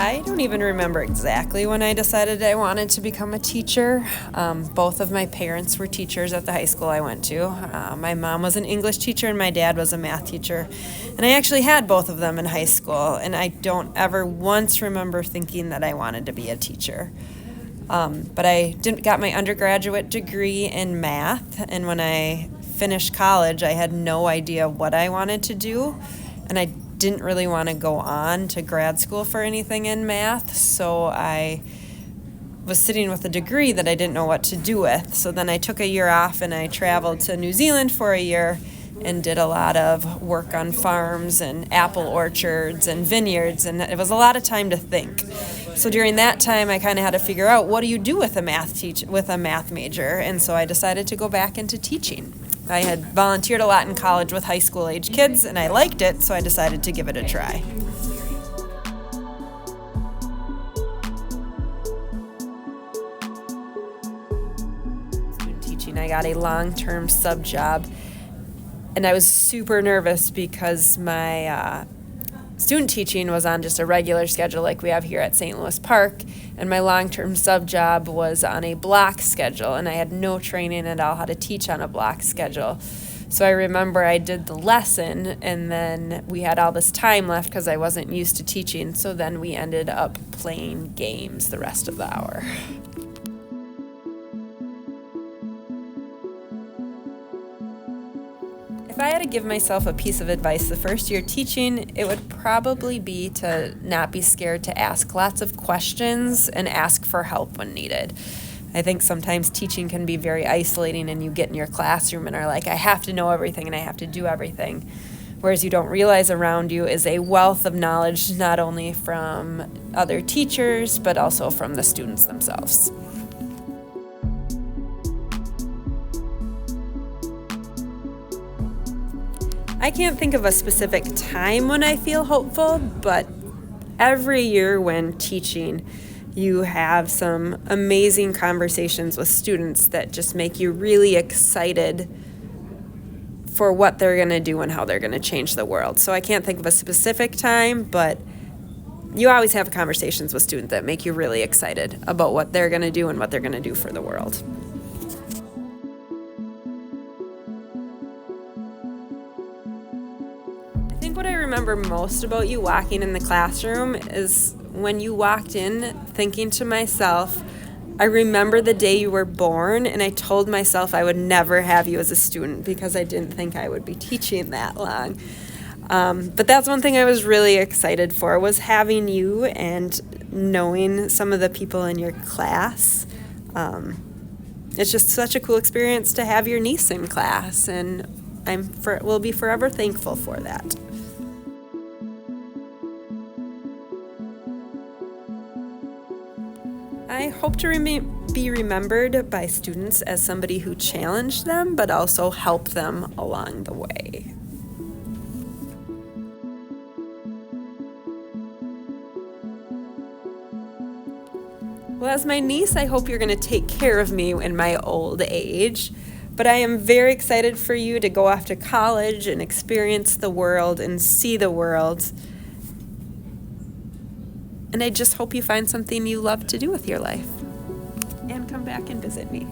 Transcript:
I don't even remember exactly when I decided I wanted to become a teacher. Both of my parents were teachers at the high school I went to. My mom was an English teacher and my dad was a math teacher. And I actually had both of them in high school, and I don't ever once remember thinking that I wanted to be a teacher. But I got my undergraduate degree in math, and when I finished college, I had no idea what I wanted to do, and I didn't really want to go on to grad school for anything in math, so I was sitting with a degree that I didn't know what to do with. So then I took a year off and I traveled to New Zealand for a year and did a lot of work on farms and apple orchards and vineyards, and it was a lot of time to think. So during that time, I kind of had to figure out, what do you do with a math major? And so I decided to go back into teaching. I had volunteered a lot in college with high school age kids, and I liked it, so I decided to give it a try. Student teaching, I got a long-term sub job, and I was super nervous because my student teaching was on just a regular schedule like we have here at St. Louis Park, and my long-term sub job was on a block schedule, and I had no training at all how to teach on a block schedule. So I remember I did the lesson, and then we had all this time left because I wasn't used to teaching, so then we ended up playing games the rest of the hour. If I had to give myself a piece of advice the first year teaching, it would probably be to not be scared to ask lots of questions and ask for help when needed. I think sometimes teaching can be very isolating, and you get in your classroom and are like, I have to know everything and I have to do everything. Whereas you don't realize around you is a wealth of knowledge, not only from other teachers, but also from the students themselves. I can't think of a specific time when I feel hopeful, but every year when teaching, you have some amazing conversations with students that just make you really excited for what they're going to do and how they're going to change the world. So I can't think of a specific time, but you always have conversations with students that make you really excited about what they're going to do and what they're going to do for the world. I think what I remember most about you walking in the classroom is when you walked in thinking to myself, I remember the day you were born, and I told myself I would never have you as a student because I didn't think I would be teaching that long. But that's one thing I was really excited for, was having you and knowing some of the people in your class. It's just such a cool experience to have your niece in class, and will be forever thankful for that. I hope to be remembered by students as somebody who challenged them, but also helped them along the way. Well, as my niece, I hope you're going to take care of me in my old age. But I am very excited for you to go off to college and experience the world and see the world. And I just hope you find something you love to do with your life. And come back and visit me.